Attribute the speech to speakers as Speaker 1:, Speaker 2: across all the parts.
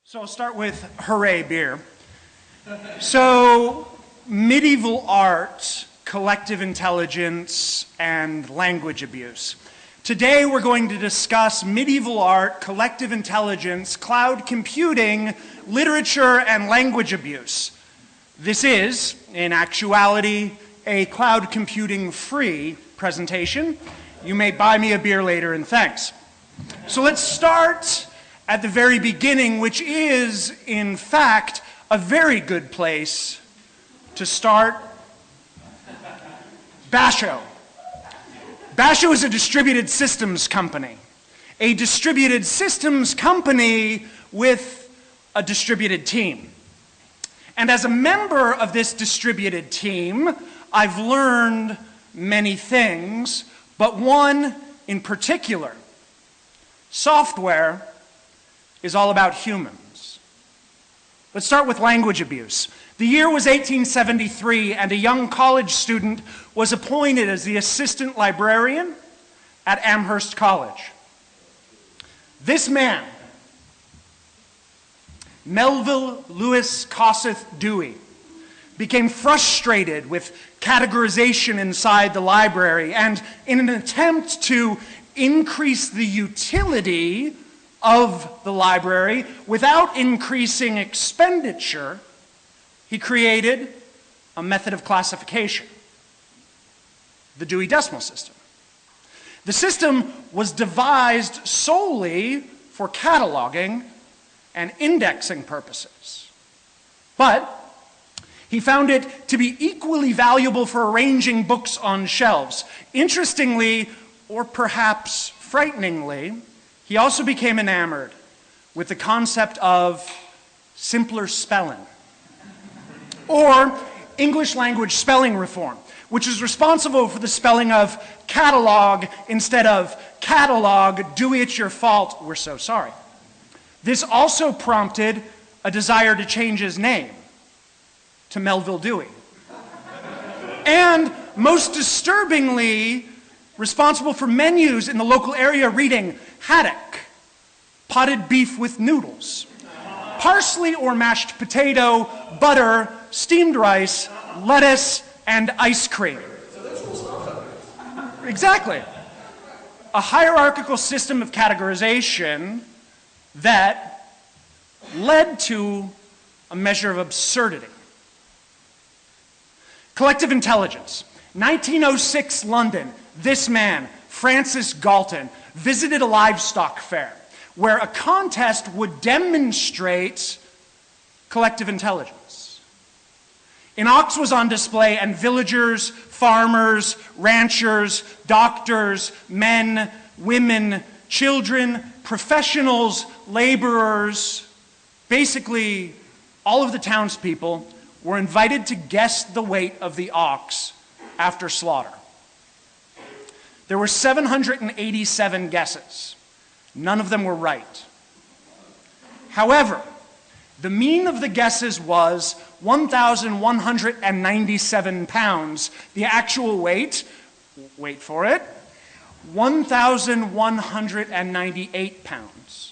Speaker 1: So I'll start with hooray beer. So medieval art, collective intelligence, and language abuse. Today we're going to discuss medieval art, collective intelligence, cloud computing, literature, and language abuse. This is, in actuality, a cloud computing free presentation. You may buy me a beer later and thanks. So let's start at the very beginning, which is, in fact, a very good place to start. Basho. Basho is a distributed systems company. A distributed systems company with a distributed team. And as a member of this distributed team, I've learned many things, but one in particular. Software is all about humans. Let's start with language abuse. The year was 1873, and a young college student was appointed as the assistant librarian at Amherst College. This man, Melville Lewis Kossuth Dewey, became frustrated with categorization inside the library, and in an attempt to increase the utility of the library without increasing expenditure, he created a method of classification, the Dewey Decimal System. The system was devised solely for cataloging and indexing purposes, but he found it to be equally valuable for arranging books on shelves. Interestingly, or perhaps frighteningly, he also became enamored with the concept of simpler spelling, or English language spelling reform, which is responsible for the spelling of catalog instead of catalog. Dewey, it's your fault, we're so sorry. This also prompted a desire to change his name to Melville Dewey. And most disturbingly, responsible for menus in the local area reading haddock, potted beef with noodles, parsley or mashed potato, butter, steamed rice, lettuce, and ice cream. Exactly. A hierarchical system of categorization that led to a measure of absurdity. Collective intelligence. 1906 London. This man, Francis Galton, visited a livestock fair where a contest would demonstrate collective intelligence. An ox was on display, and villagers, farmers, ranchers, doctors, men, women, children, professionals, laborers, basically all of the townspeople were invited to guess the weight of the ox after slaughter. There were 787 guesses. None of them were right. However, the mean of the guesses was 1,197 pounds. The actual weight, wait for it, 1,198 pounds.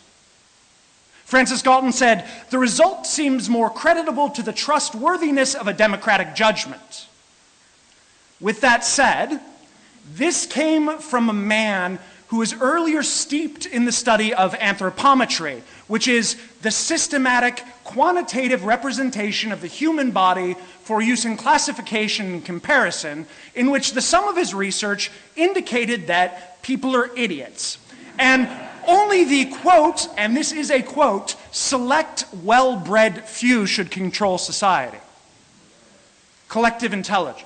Speaker 1: Francis Galton said, "The result seems more creditable to the trustworthiness of a democratic judgment." With that said, this came from a man who was earlier steeped in the study of anthropometry, which is the systematic, quantitative representation of the human body for use in classification and comparison, in which the sum of his research indicated that people are idiots. And only the, quote, and this is a quote, select well-bred few should control society. Collective intelligence.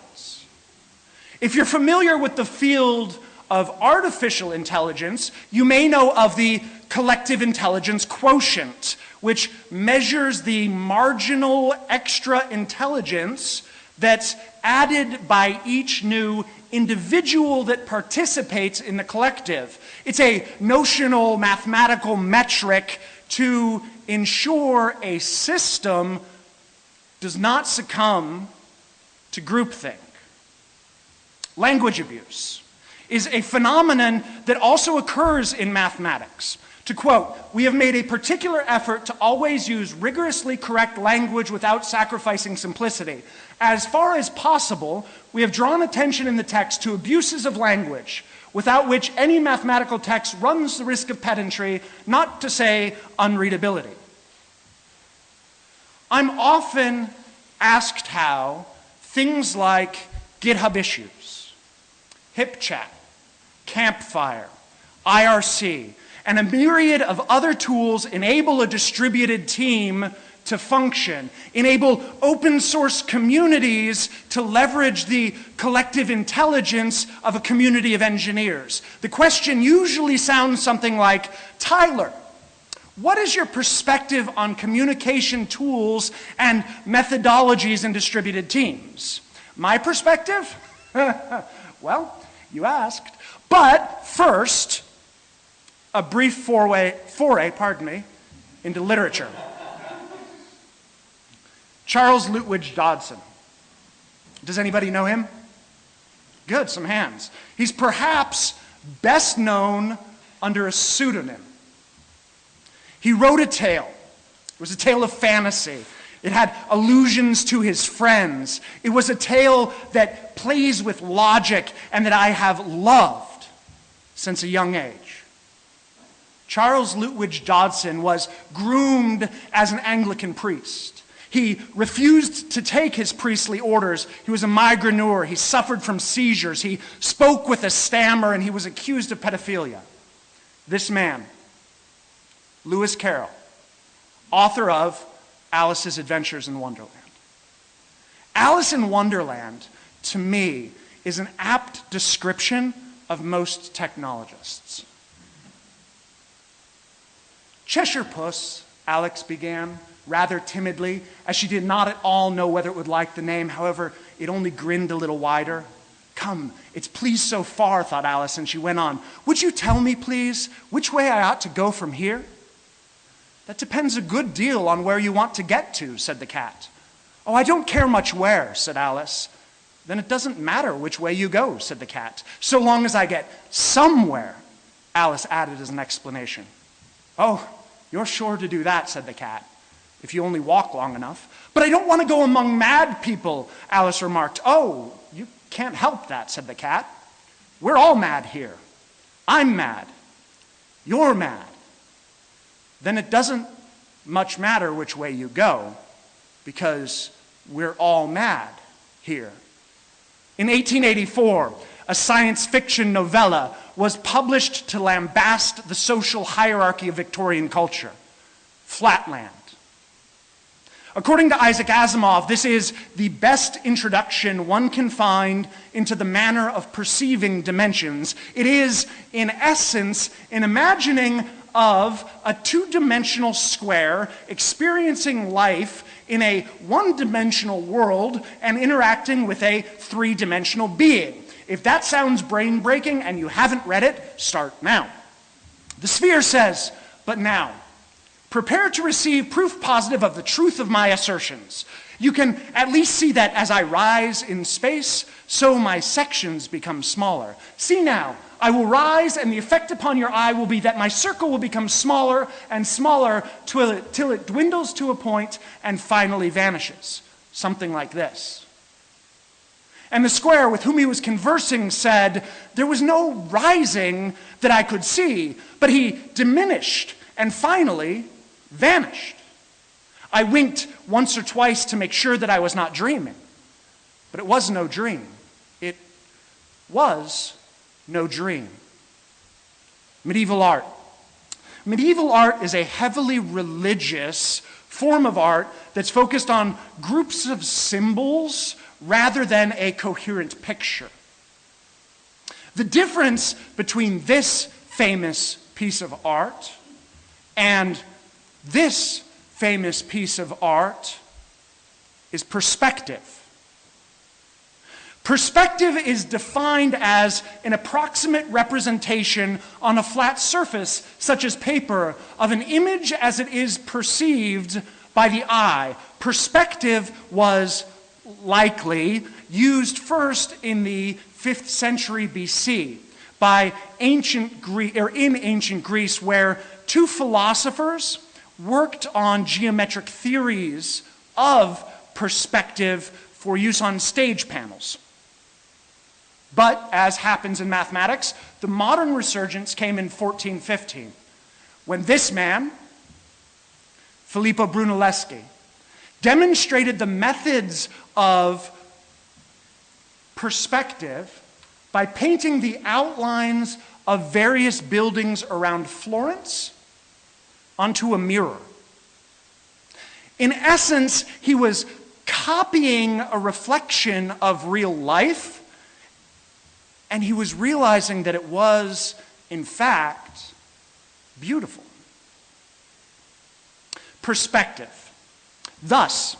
Speaker 1: If you're familiar with the field of artificial intelligence, you may know of the collective intelligence quotient, which measures the marginal extra intelligence that's added by each new individual that participates in the collective. It's a notional mathematical metric to ensure a system does not succumb to groupthink. Language abuse is a phenomenon that also occurs in mathematics. To quote, "We have made a particular effort to always use rigorously correct language without sacrificing simplicity. As far as possible, we have drawn attention in the text to abuses of language, without which any mathematical text runs the risk of pedantry, not to say unreadability." I'm often asked how things like GitHub issues, HipChat, Campfire, IRC, and a myriad of other tools enable a distributed team to function, enable open source communities to leverage the collective intelligence of a community of engineers. The question usually sounds something like, "Tyler, what is your perspective on communication tools and methodologies in distributed teams?" My perspective? Well, you asked. But first, a brief foray, into literature. Charles Lutwidge Dodson. Does anybody know him? Good, some hands. He's perhaps best known under a pseudonym. He wrote a tale. It was a tale of fantasy. It had allusions to his friends. It was a tale that plays with logic and that I have loved since a young age. Charles Lutwidge Dodson was groomed as an Anglican priest. He refused to take his priestly orders. He was a migraineur. He suffered from seizures. He spoke with a stammer, and he was accused of pedophilia. This man, Lewis Carroll, author of Alice's Adventures in Wonderland. Alice in Wonderland, to me, is an apt description of most technologists. "Cheshire Puss," Alex began, rather timidly, as she did not at all know whether it would like the name. However, it only grinned a little wider. "Come, it's pleased so far," thought Alice, and she went on. "Would you tell me, please, which way I ought to go from here?" "That depends a good deal on where you want to get to," said the cat. "Oh, I don't care much where," said Alice. "Then it doesn't matter which way you go," said the cat, "so long as I get somewhere," Alice added as an explanation. "Oh, you're sure to do that," said the cat, "if you only walk long enough." "But I don't want to go among mad people," Alice remarked. "Oh, you can't help that," said the cat. "We're all mad here. I'm mad. You're mad. Then it doesn't much matter which way you go, because we're all mad here." In 1884, a science fiction novella was published to lambast the social hierarchy of Victorian culture, Flatland. According to Isaac Asimov, this is the best introduction one can find into the manner of perceiving dimensions. It is, in essence, an imagining of a two-dimensional square experiencing life in a one-dimensional world and interacting with a three-dimensional being. If that sounds brain-breaking and you haven't read it, start now. The Sphere says, "But now, prepare to receive proof positive of the truth of my assertions. You can at least see that as I rise in space, so my sections become smaller. See now, I will rise, and the effect upon your eye will be that my circle will become smaller and smaller till it dwindles to a point and finally vanishes." Something like this. And the square with whom he was conversing said, "There was no rising that I could see, but he diminished and finally vanished. I winked once or twice to make sure that I was not dreaming, but it was no dream. It was no dream." Medieval art. Medieval art is a heavily religious form of art that's focused on groups of symbols rather than a coherent picture. The difference between this famous piece of art and this famous piece of art is perspective. Perspective is defined as an approximate representation on a flat surface, such as paper, of an image as it is perceived by the eye. Perspective was likely used first in the 5th century BC by in ancient Greece, where two philosophers worked on geometric theories of perspective for use on stage panels. But, as happens in mathematics, the modern resurgence came in 1415, when this man, Filippo Brunelleschi, demonstrated the methods of perspective by painting the outlines of various buildings around Florence onto a mirror. In essence, he was copying a reflection of real life, and he was realizing that it was, in fact, beautiful. Perspective. Thus,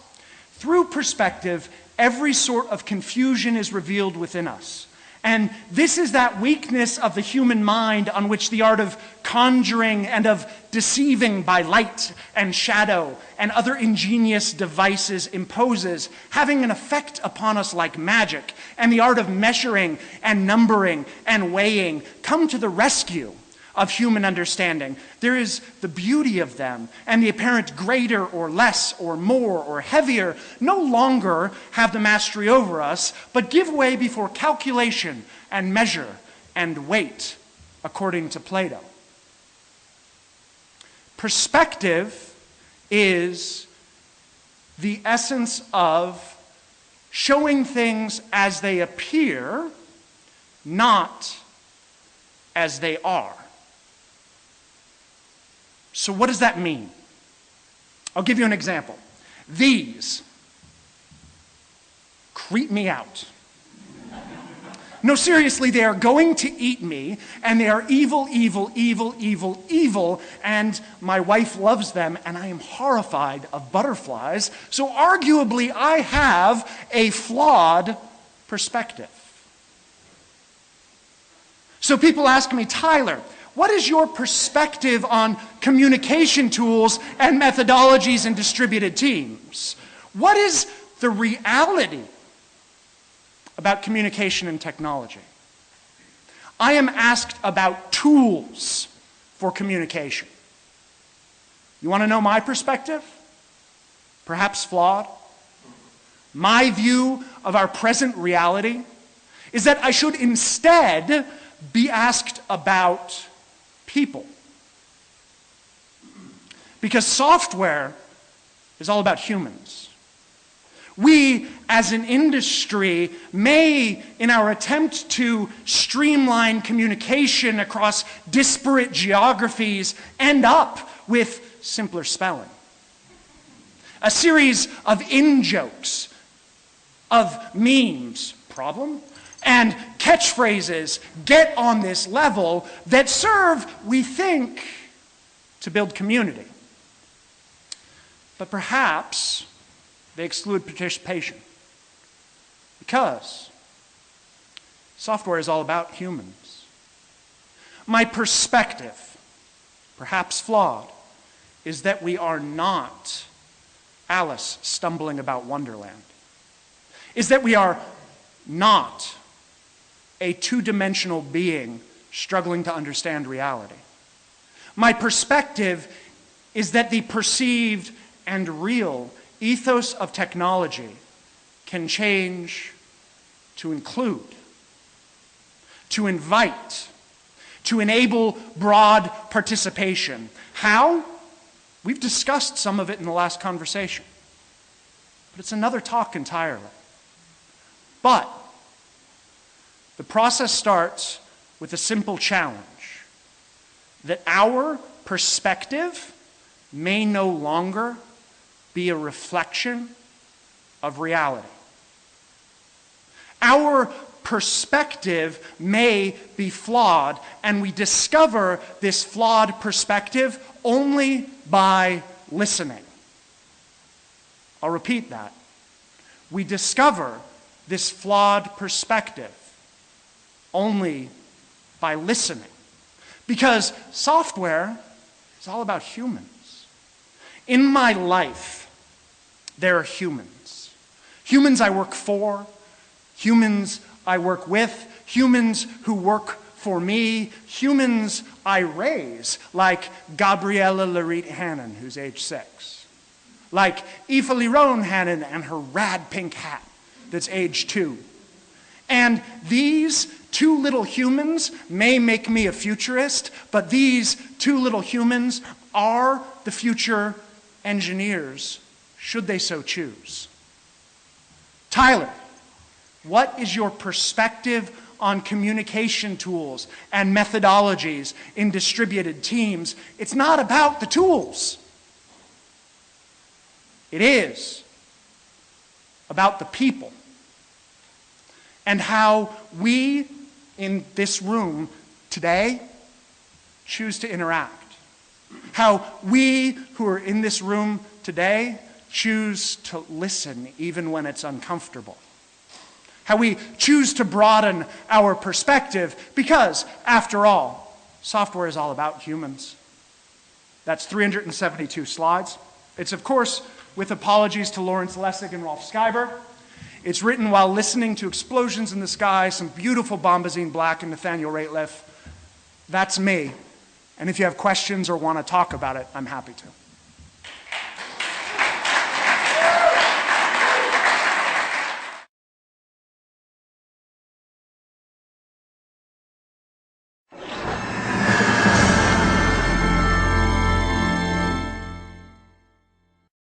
Speaker 1: through perspective, every sort of confusion is revealed within us. And this is that weakness of the human mind on which the art of conjuring and of deceiving by light and shadow and other ingenious devices imposes, having an effect upon us like magic, and the art of measuring and numbering and weighing come to the rescue of human understanding. There is the beauty of them, and the apparent greater or less or more or heavier no longer have the mastery over us, but give way before calculation and measure and weight, according to Plato. Perspective is the essence of showing things as they appear, not as they are. So what does that mean? I'll give you an example. These creep me out. No, seriously, they are going to eat me, and they are evil, evil, evil, evil, evil, and my wife loves them, and I am horrified of butterflies, so arguably I have a flawed perspective. So people ask me, Tyler, what is your perspective on communication tools and methodologies in distributed teams? What is the reality about communication and technology? I am asked about tools for communication. You want to know my perspective? Perhaps flawed. My view of our present reality is that I should instead be asked about people. Because software is all about humans. We, as an industry, may, in our attempt to streamline communication across disparate geographies, end up with simpler spelling. A series of in-jokes, of memes, problem, and catchphrases get on this level that serve, we think, to build community. But perhaps they exclude participation, because software is all about humans. My perspective, perhaps flawed, is that we are not Alice stumbling about Wonderland. Is that we are not a two-dimensional being struggling to understand reality. My perspective is that the perceived and real ethos of technology can change to include, to invite, to enable broad participation. How? We've discussed some of it in the last conversation, but it's another talk entirely. But the process starts with a simple challenge, that our perspective may no longer be a reflection of reality. Our perspective may be flawed, and we discover this flawed perspective only by listening. I'll repeat that. We discover this flawed perspective only by listening. Because software is all about humans. In my life, there are humans. Humans I work for, humans I work with, humans who work for me, humans I raise, like Gabriella Larit Hannon, who's age 6. Like Aoife Lyrone Hannon and her rad pink hat, that's age 2. And these 2 little humans may make me a futurist, but these 2 little humans are the future engineers, should they so choose. Tyler, what is your perspective on communication tools and methodologies in distributed teams? It's not about the tools. It is about the people and how we in this room today choose to interact. How we who are in this room today choose to listen even when it's uncomfortable. How we choose to broaden our perspective because, after all, software is all about humans. That's 372 slides. It's, of course, with apologies to Lawrence Lessig and Rolf Scheiber. It's written while listening to explosions in the sky, some beautiful Bombazine Black and Nathaniel Rateliff. That's me. And if you have questions or want to talk about it, I'm happy to.